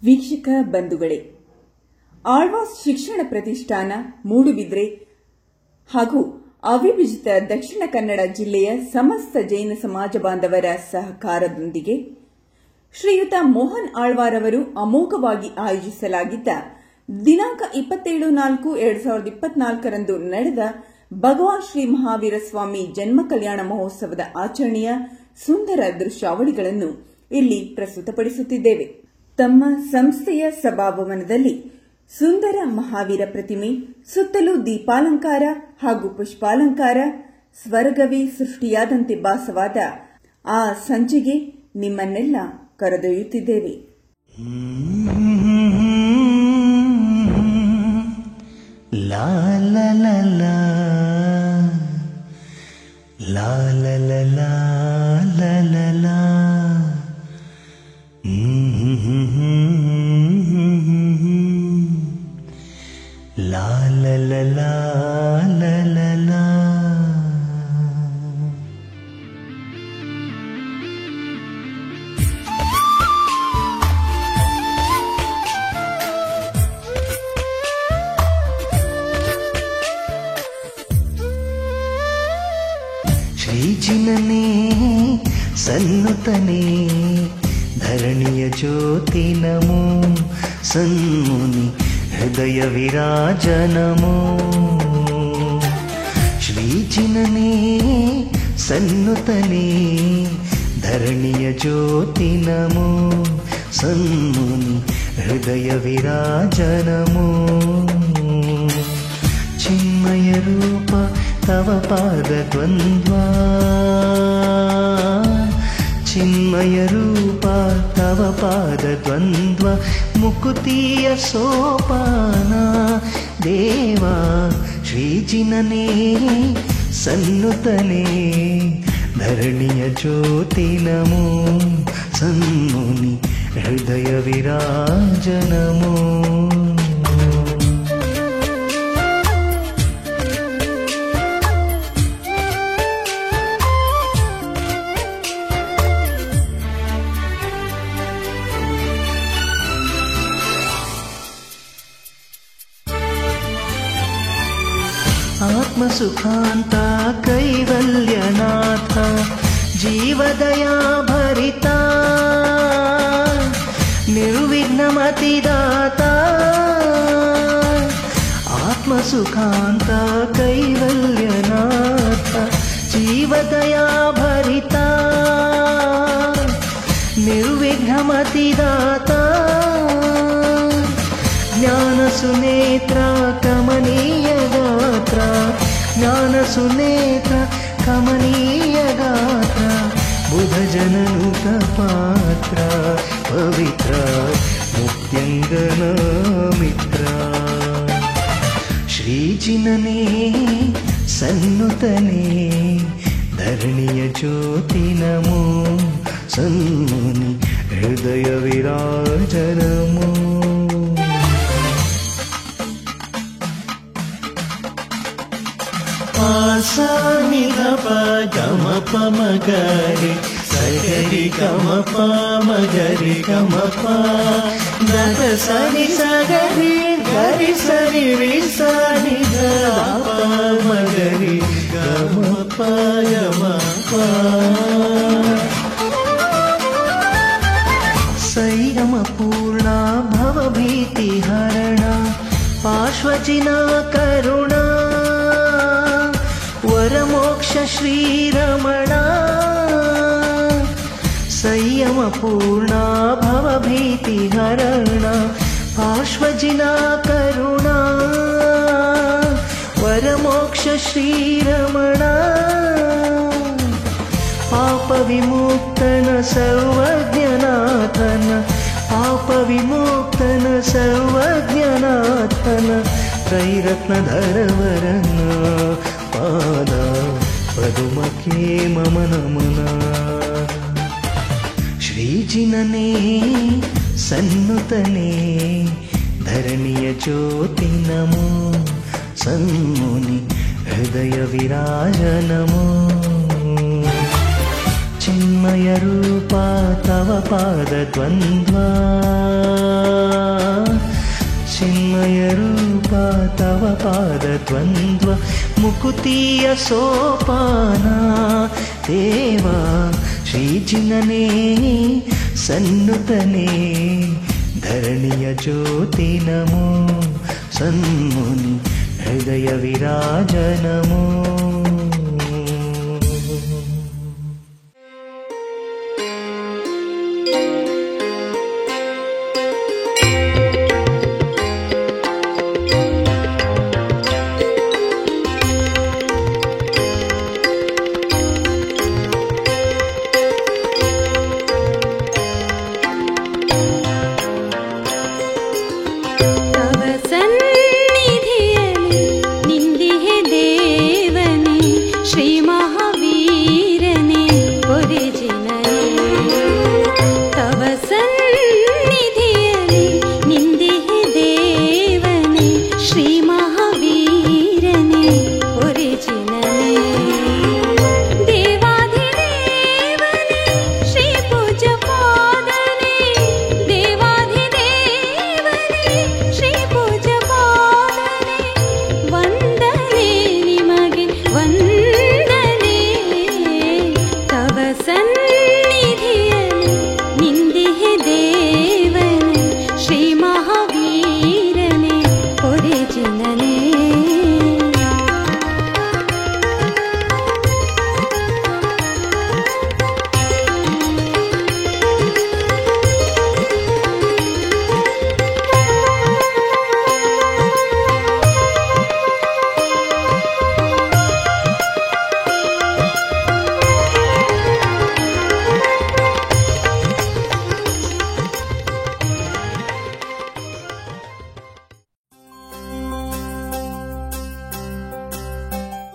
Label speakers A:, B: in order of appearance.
A: ವೀಕ್ಷಕ ಬಂಧುಗಳೇ, ಆಳ್ವಾಸ್ ಶಿಕ್ಷಣ ಪ್ರತಿಷ್ಠಾನ ಮೂಡುಬಿದ್ರೆ ಹಾಗೂ ಅವಿಭಜಿತ ದಕ್ಷಿಣ ಕನ್ನಡ ಜಿಲ್ಲೆಯ ಸಮಸ್ತ ಜೈನ ಸಮಾಜ ಬಾಂಧವರ ಸಹಕಾರದೊಂದಿಗೆ ಶ್ರೀಯುತ ಮೋಹನ್ ಆಳ್ವಾರ್ ಅವರು ಅಮೋಘವಾಗಿ ಆಯೋಜಿಸಲಾಗಿದ್ದ ದಿನಾಂಕ 27/4/2024 ನಡೆದ ಭಗವಾನ್ ಶ್ರೀ ಮಹಾವೀರ ಸ್ವಾಮಿ ಜನ್ಮ ಕಲ್ಯಾಣ ಮಹೋತ್ಸವದ ಆಚರಣೆಯ ಸುಂದರ ದೃಶ್ಯಾವಳಿಗಳನ್ನು ಇಲ್ಲಿ ಪ್ರಸ್ತುತಪಡಿಸುತ್ತಿದ್ದೇವೆ. ತಮ್ಮ ಸಂಸ್ಥೆಯ ಸಭಾಭವನದಲ್ಲಿ ಸುಂದರ ಮಹಾವೀರ ಪ್ರತಿಮೆ, ಸುತ್ತಲೂ ದೀಪಾಲಂಕಾರ ಹಾಗೂ ಪುಷ್ಪಾಲಂಕಾರ, ಸ್ವರ್ಗವೇ ಸೃಷ್ಟಿಯಾದಂತೆ ಭಾಸವಾದ ಆ ಸಂಜೆಗೆ ನಿಮ್ಮನ್ನೆಲ್ಲ ಕರೆದೊಯ್ಯುತ್ತಿದ್ದೇವೆ.
B: ಲಾ ಲಾ ಲಾ ಲಾ ಲಾ ಲಾ ಲಾ ಲಾ ಲಾ ಲಾ ಲಾ ಲಾ ಲಾ ಲಾ ಲಾ ಲಾ ಲಾ ಲಾ. ಶ್ರೀಜಿನನೇ ಸನ್ನುತನೇ ಧರಣಿಯ ಜ್ಯೋತಿ ನಮೋ, ಸನ್ಮುನಿ ಹೃದಯ ವಿರಾಜ ನಮೋ. ಶ್ರೀಜಿನನೇ ಸನ್ನುತನೇ ಧರಣಿಯ ಜ್ಯೋತಿ ನಮೋ, ಸನ್ಮುನಿ ಹೃದಯ ವಿರಾಜ ನಮೋ. ಚಿನ್ಮಯ ರೂಪ ತವ ಪಾದ ದ್ವಂದ್ವ, ಚಿನ್ಮಯ ರೂಪ ತವ ಪಾದ ದ್ವಂದ್ವ, ಮುಕುತಿಯ ಸೋಪಾನ ದೇವಾ. ಶ್ರೀಜಿನನೇ ಸನ್ನುತನೇ ಧರಣಿಯ ಜ್ಯೋತಿ ನಮೋ, ಸನ್ಮುನಿ ಹೃದಯ ವಿರಾಜ ನಮೋ. ಆತ್ಮಸುಖಾಂತ ಕೈವಲ್ಯನಾಥ, ಜೀವದಯಾ ಭರಿತ ನಿರ್ವಿಘ್ನಮತಿದಾತ. ಆತ್ಮಸುಖಾಂತ ಕೈವಲ್ಯನಾಥ, ಜೀವದಯಾ ಭರಿತ ನಿರ್ವಿಘ್ನಮತಿದಾತ. ಜ್ಞಾನ ಸುನೇತ್ರ ಕಮನೀಯ ಗಾತ್ರ, ಜ್ಞಾನ ಸುನೇತ್ರ ಕಮನೀಯ ಗಾತ್ರ, ಬುಧ ಜನನುತ ಪಾತ್ರ ಪವಿತ್ರ ಮುಕ್ತ್ಯಂಗನ ಮಿತ್ರ. ಶ್ರೀಜಿನನೇ ಸನ್ನುತನೇ ಧರಣಿಯ ಜ್ಯೋತಿ ನಮೋ, ಸನ್ಮುನಿ ಹೃದಯ ವಿರಾಜ ನಮೋ. सा नि ध प ग म प म ग रे, स ग रि ग म प म ग रि ग म प, द ध स नि स ग रि ग रि स रि रि स नि ध प म ग रि ग म प ग म प. संयम पूर्ण भव भीति हरण, पार्श्वजिना करुणा, ವರಮೋಕ್ಷ ಶ್ರೀರಮಣ. ಸಂಯಮ ಪೂರ್ಣ ಭವಭೀತಿ ಹರಣ, ಪಾರ್ಶ್ವಜಿನ ಕರುಣ, ವರಮೋಕ್ಷ ಶ್ರೀರಮಣ. ಪಾಪ ವಿಮುಕ್ತನ ಸರ್ವಜ್ಞನಾಥನ, ಪಾಪ ವಿಮುಕ್ತನ ಸರ್ವಜ್ಞನಾಥನ, ತ್ರೈರತ್ನಧರವರನ ಪಾದ ಪದುಮಕ್ಕೆ ಮಮ ನಮನ. ಶ್ರೀಜಿನನೇ ಸನ್ನುತನೇ ಧರಣಿಯ ಜ್ಯೋತಿ ನಮೋ, ಸನ್ಮುನಿ ಹೃದಯ ವಿರಾಜ ನಮೋ. ಚಿನ್ಮಯ ರೂಪ ತವ ಪಾದ ದ್ವಂದ್ವ, ಪಾದದ್ವಂದ್ವ ಮುಕುತಿಯ ಸೋಪಾನ ದೇವ ಶ್ರೀಜಿನನೇ ಸನ್ನುತನೇ ಧರಣಿಯ ಜ್ಯೋತಿ ನಮೋ ಸನ್ಮುನಿ ಹೃದಯ ವಿರಾಜ ನಮೋ